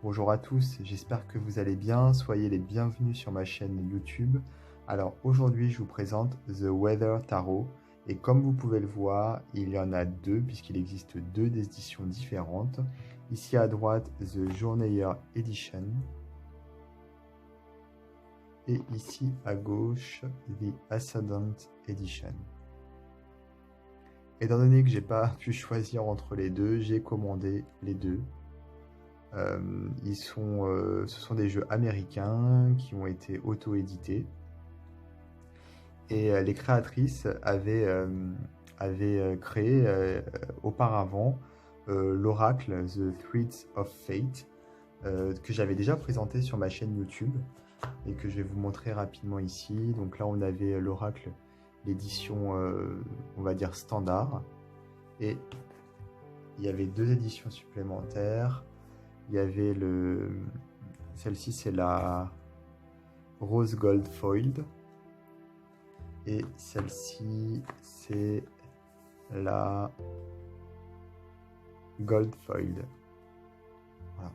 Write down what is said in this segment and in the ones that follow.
Bonjour à tous, j'espère que vous allez bien. Soyez les bienvenus sur ma chaîne YouTube. Alors aujourd'hui, je vous présente The Weather Tarot. Et comme vous pouvez le voir, il y en a deux, puisqu'il existe deux éditions différentes. Ici à droite, The Journeyer Edition. Et ici à gauche, The Ascendant Edition. Étant donné que j'ai pas pu choisir entre les deux, j'ai commandé les deux. Ce sont des jeux américains qui ont été auto-édités. Et les créatrices avaient créé auparavant l'oracle The Threads of Fate, que j'avais déjà présenté sur ma chaîne YouTube et que je vais vous montrer rapidement ici. Donc là, on avait l'oracle, l'édition, on va dire, standard. Et il y avait deux éditions supplémentaires. Il y avait celle-ci, c'est la Rose Gold Foiled. Et celle-ci, c'est la Gold Foiled. Voilà.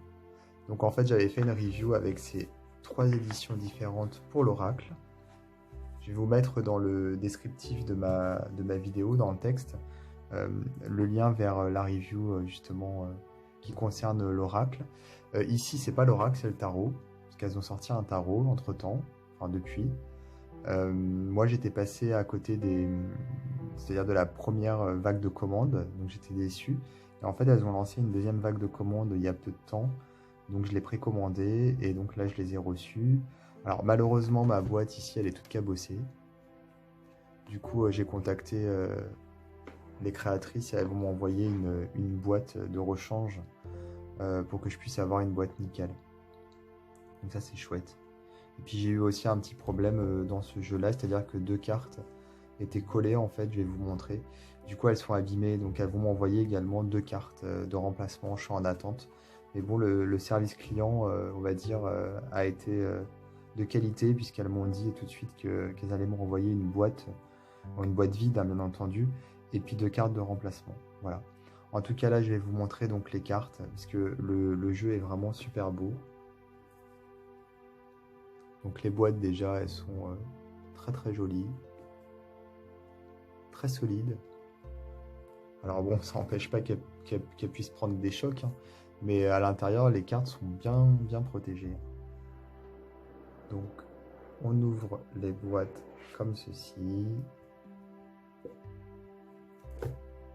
Donc en fait, j'avais fait une review avec ces trois éditions différentes pour l'oracle. Je vais vous mettre dans le descriptif de ma vidéo, dans le texte, le lien vers la review justement qui concerne l'oracle. Ici, c'est pas l'oracle, c'est le tarot, parce qu'elles ont sorti un tarot entre-temps, enfin depuis. Moi, j'étais passé à côté c'est-à-dire de la première vague de commandes, donc j'étais déçu. Et en fait, elles ont lancé une deuxième vague de commandes il y a peu de temps, donc je l'ai précommandé et donc là, je les ai reçues. Alors malheureusement, ma boîte ici, elle est toute cabossée. Du coup, j'ai contacté les créatrices et elles vont m'envoyer une boîte de rechange pour que je puisse avoir une boîte nickel. Donc ça, c'est chouette. Et puis j'ai eu aussi un petit problème dans ce jeu-là, c'est-à-dire que deux cartes étaient collées, en fait, je vais vous montrer. Du coup, elles sont abîmées, donc elles vont m'envoyer également deux cartes de remplacement. Je suis en attente. Mais bon, le service client, on va dire, a été de qualité, puisqu'elles m'ont dit tout de suite qu'elles allaient me renvoyer une boîte vide, hein, bien entendu, et puis deux cartes de remplacement. Voilà. En tout cas, là, je vais vous montrer donc les cartes, parce que le jeu est vraiment super beau. Donc les boîtes déjà, elles sont très très jolies, très solides. Alors bon, ça n'empêche pas qu'elles puissent prendre des chocs, hein, mais à l'intérieur, les cartes sont bien protégées. Donc on ouvre les boîtes comme ceci.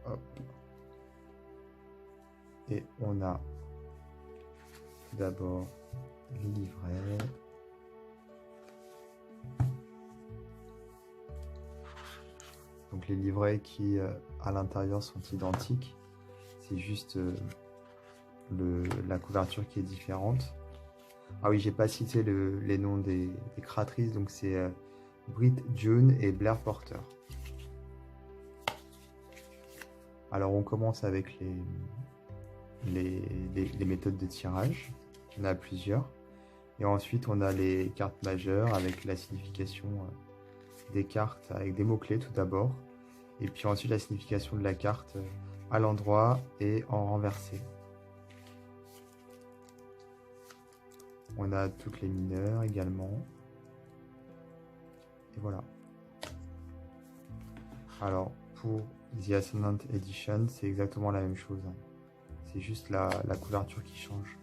Hop. Et on a d'abord les livrets. Donc les livrets qui à l'intérieur sont identiques, c'est juste la couverture qui est différente. Ah oui, j'ai pas cité les noms des créatrices, donc c'est Brit June et Blair Porter. Alors on commence avec les méthodes de tirage, il y en a plusieurs. Et ensuite on a les cartes majeures avec la signification des cartes avec des mots-clés tout d'abord, et puis ensuite la signification de la carte à l'endroit et en renversé. On a toutes les mineures également. Et voilà. Alors pour The Ascendant Edition, c'est exactement la même chose. C'est juste la couverture qui change.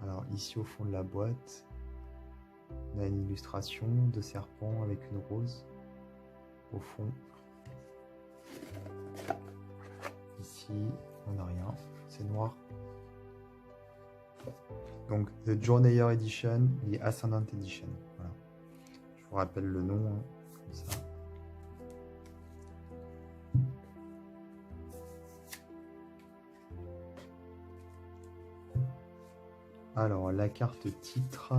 Alors ici au fond de la boîte, on a une illustration de serpent avec une rose au fond. Ici, on n'a rien, c'est noir. Donc The Journeyer Edition, The Ascendant Edition. Voilà. Je vous rappelle le nom, hein, comme ça. Alors, la carte titre,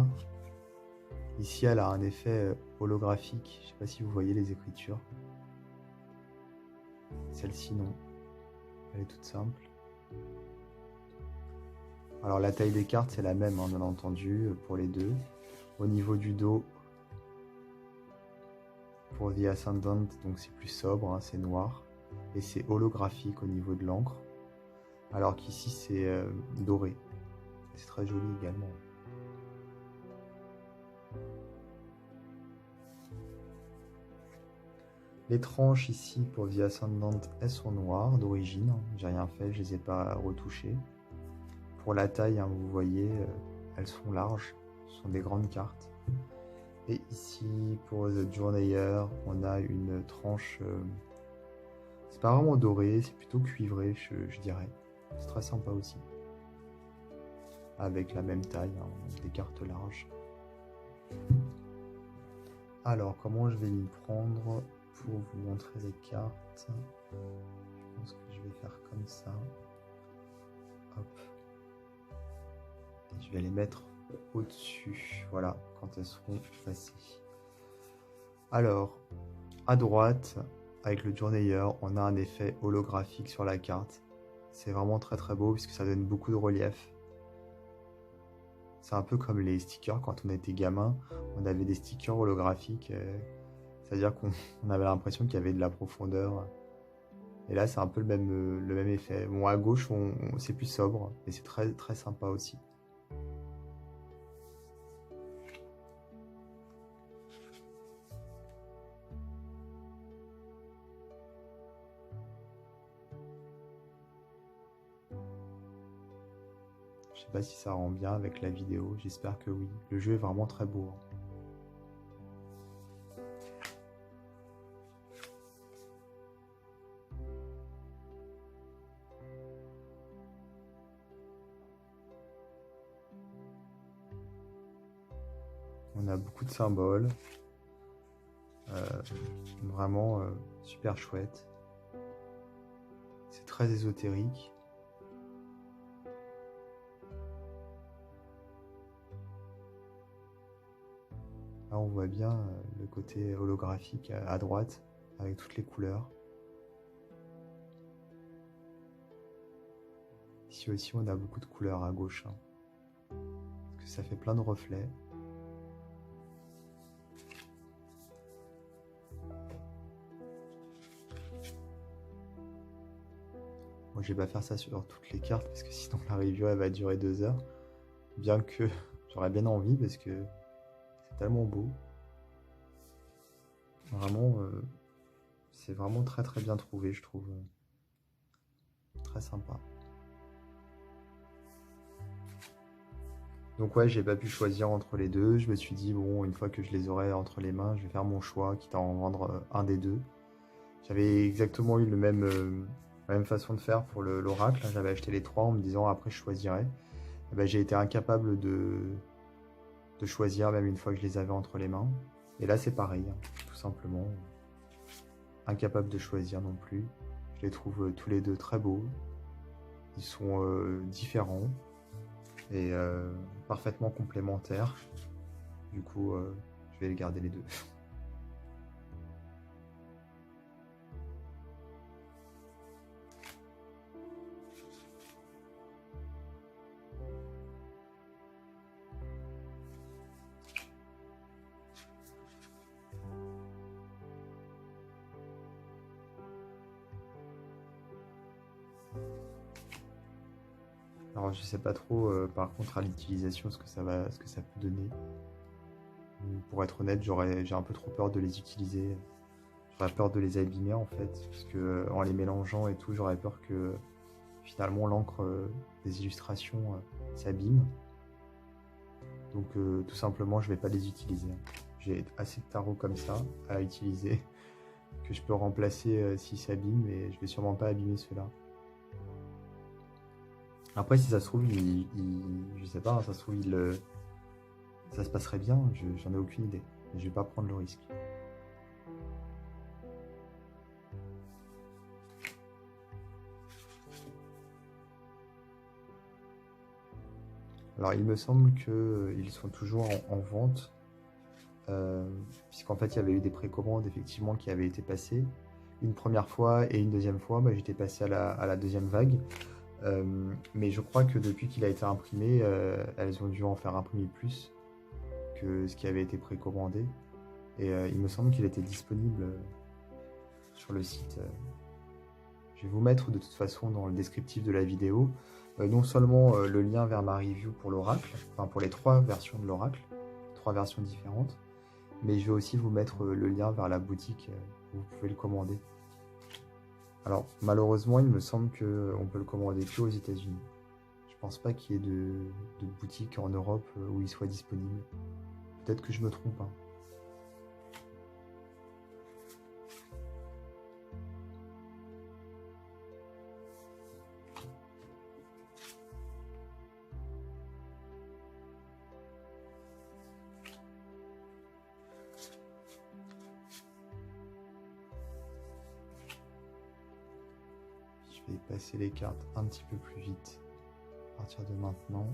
ici, elle a un effet holographique. Je ne sais pas si vous voyez les écritures. Celle-ci, non. Elle est toute simple. Alors, la taille des cartes, c'est la même, hein, bien entendu, pour les deux. Au niveau du dos, pour The Ascendant, donc c'est plus sobre, hein, c'est noir. Et c'est holographique au niveau de l'encre. Alors qu'ici c'est doré. C'est très joli également. Les tranches ici pour The Ascendant, elles sont noires d'origine. J'ai rien fait, je les ai pas retouchées. Pour la taille, hein, vous voyez, elles sont larges. Ce sont des grandes cartes. Et ici, pour The Journeyer, on a une tranche... c'est pas vraiment doré, c'est plutôt cuivré, je dirais. C'est très sympa aussi. Avec la même taille, hein, des cartes larges. Alors, comment je vais m'y prendre pour vous montrer les cartes? Je pense que je vais faire comme ça. Hop. Et je vais les mettre au-dessus, voilà, quand elles seront placées. Alors, à droite, avec le Journeyer, on a un effet holographique sur la carte. C'est vraiment très très beau puisque ça donne beaucoup de relief. C'est un peu comme les stickers quand on était gamin, on avait des stickers holographiques, c'est-à-dire qu'on avait l'impression qu'il y avait de la profondeur. Et là, c'est un peu le même effet. Bon, à gauche, c'est plus sobre, et c'est très très sympa aussi. Je sais pas si ça rend bien avec la vidéo, j'espère que oui. Le jeu est vraiment très beau. On a beaucoup de symboles. Vraiment super chouette. C'est très ésotérique. Là, on voit bien le côté holographique à droite, avec toutes les couleurs. Ici aussi, on a beaucoup de couleurs à gauche, hein, parce que ça fait plein de reflets. Moi, je vais pas faire ça sur toutes les cartes, parce que sinon la review, elle va durer 2 heures. Bien que j'aurais bien envie, parce que c'est tellement beau. Vraiment, c'est vraiment très très bien trouvé, je trouve. Très sympa. Donc ouais, j'ai pas pu choisir entre les deux. Je me suis dit, bon, une fois que je les aurai entre les mains, je vais faire mon choix, quitte à en vendre un des deux. J'avais exactement eu la même façon de faire pour l'oracle. J'avais acheté les 3 en me disant, après je choisirai. Et ben, j'ai été incapable de choisir, même une fois que je les avais entre les mains. Et là, c'est pareil, hein, tout simplement. Incapable de choisir non plus. Je les trouve tous les deux très beaux. Ils sont différents et parfaitement complémentaires. Du coup, je vais les garder les deux. Alors je sais pas trop par contre à l'utilisation ce que ça peut donner. Pour être honnête, j'ai un peu trop peur de les utiliser. J'aurais peur de les abîmer en fait, parce que en les mélangeant et tout, j'aurais peur que finalement l'encre des illustrations s'abîme. Donc tout simplement je vais pas les utiliser. J'ai assez de tarots comme ça à utiliser que je peux remplacer s'ils s'abîment, et je vais sûrement pas abîmer ceux-là. Après, si ça se trouve, je sais pas, ça se trouve, ça se passerait bien, j'en ai aucune idée. Mais je vais pas prendre le risque. Alors, il me semble qu'ils sont toujours en vente, puisqu'en fait, il y avait eu des précommandes, effectivement, qui avaient été passées. Une première fois et une deuxième fois, bah, j'étais passé à la deuxième vague. Mais je crois que depuis qu'il a été imprimé, elles ont dû en faire imprimer plus que ce qui avait été précommandé. Et il me semble qu'il était disponible sur le site. Je vais vous mettre de toute façon dans le descriptif de la vidéo, non seulement le lien vers ma review pour l'Oracle, enfin pour les 3 versions de l'Oracle, 3 versions différentes, mais je vais aussi vous mettre le lien vers la boutique où vous pouvez le commander. Alors malheureusement, il me semble qu'on peut le commander que aux États-Unis. Je pense pas qu'il y ait de boutique en Europe où il soit disponible. Peut-être que je me trompe, hein. Je vais passer les cartes un petit peu plus vite à partir de maintenant.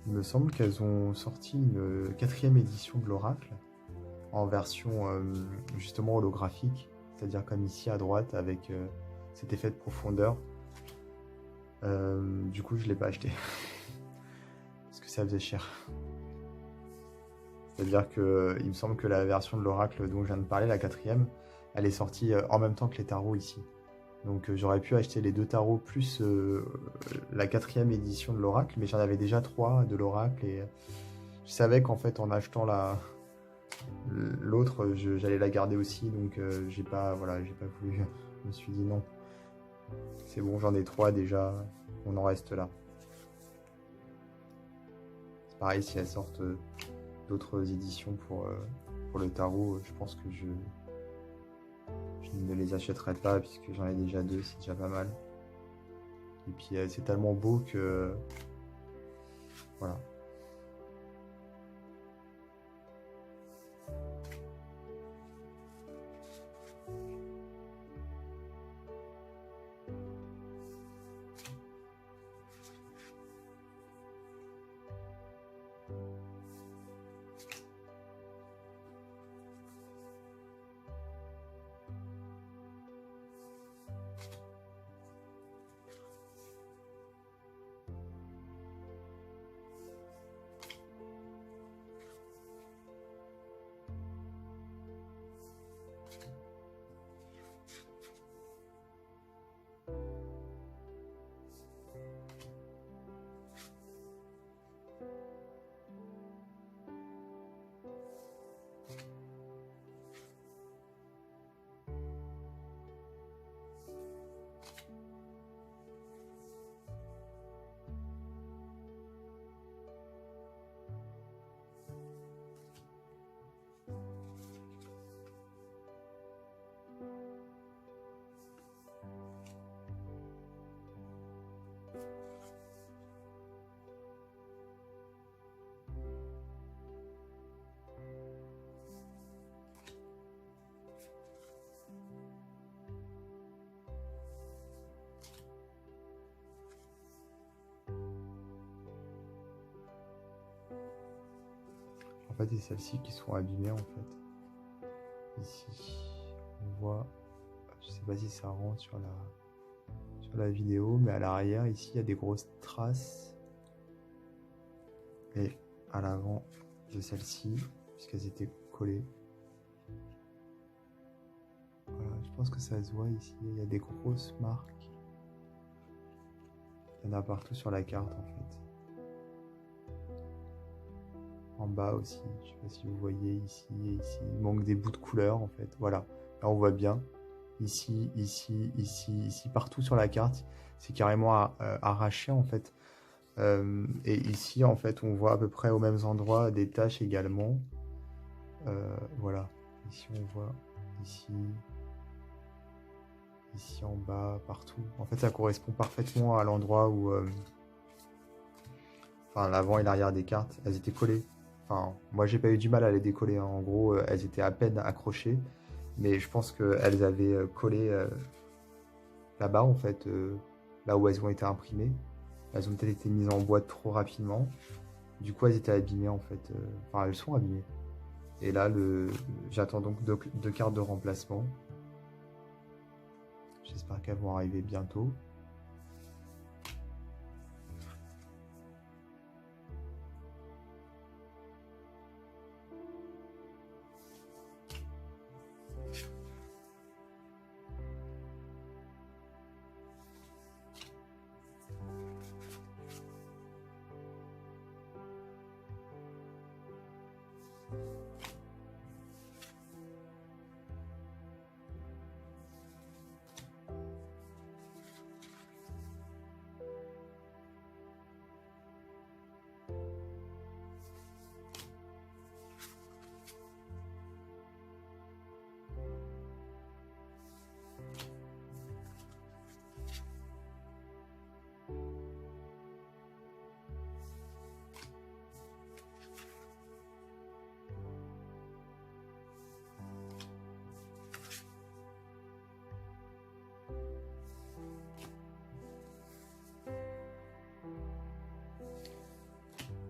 Il me semble qu'elles ont sorti une 4e édition de l'Oracle en version justement holographique, c'est-à-dire comme ici à droite avec cet effet de profondeur. Du coup, je ne l'ai pas acheté parce que ça faisait cher. C'est-à-dire que il me semble que la version de l'Oracle dont je viens de parler, la 4e, elle est sortie en même temps que les tarots ici. Donc j'aurais pu acheter les 2 tarots plus la 4e édition de l'Oracle, mais j'en avais déjà 3 de l'Oracle et je savais qu'en fait en achetant l'autre, j'allais la garder aussi, donc j'ai pas voulu. Je me suis dit non, c'est bon, j'en ai 3 déjà, on en reste là. C'est pareil si elles sortent d'autres éditions pour le tarot, je pense que je ne les achèterai pas puisque j'en ai déjà 2, c'est déjà pas mal. Et puis c'est tellement beau que voilà. En fait, c'est celles-ci qui sont abîmées en fait. Ici. on voit, je sais pas si ça rend sur la vidéo, mais à l'arrière ici il y a des grosses traces. Et à l'avant de celle-ci, puisqu'elles étaient collées. Voilà, je pense que ça se voit ici, il y a des grosses marques. Il y en a partout sur la carte en fait. En bas aussi, je sais pas si vous voyez ici et ici. Il manque des bouts de couleur en fait. Voilà, là on voit bien. Ici, ici, ici, ici, partout sur la carte. C'est carrément arraché en fait. Et ici en fait on voit à peu près aux mêmes endroits des taches également. Voilà, ici on voit, ici en bas, partout. En fait ça correspond parfaitement à l'endroit où... Enfin l'avant et l'arrière des cartes, elles étaient collées. Enfin moi j'ai pas eu du mal à les décoller, hein. En gros elles étaient à peine accrochées. Mais je pense qu'elles avaient collé là-bas en fait, là où elles ont été imprimées. Elles ont peut-être été mises en boîte trop rapidement. Du coup, elles étaient abîmées en fait. Enfin, elles sont abîmées. Et là, j'attends donc deux cartes de remplacement. J'espère qu'elles vont arriver bientôt.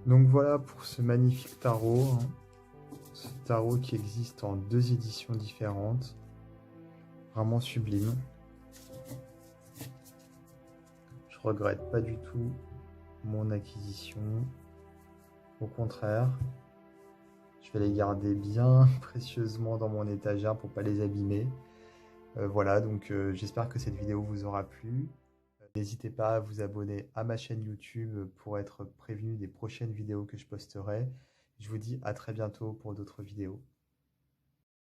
Donc voilà pour ce magnifique tarot, hein. Ce tarot qui existe en 2 éditions différentes. Vraiment sublime. Je regrette pas du tout mon acquisition. Au contraire, je vais les garder bien précieusement dans mon étagère pour pas les abîmer. Voilà, donc j'espère que cette vidéo vous aura plu. N'hésitez pas à vous abonner à ma chaîne YouTube pour être prévenu des prochaines vidéos que je posterai. Je vous dis à très bientôt pour d'autres vidéos.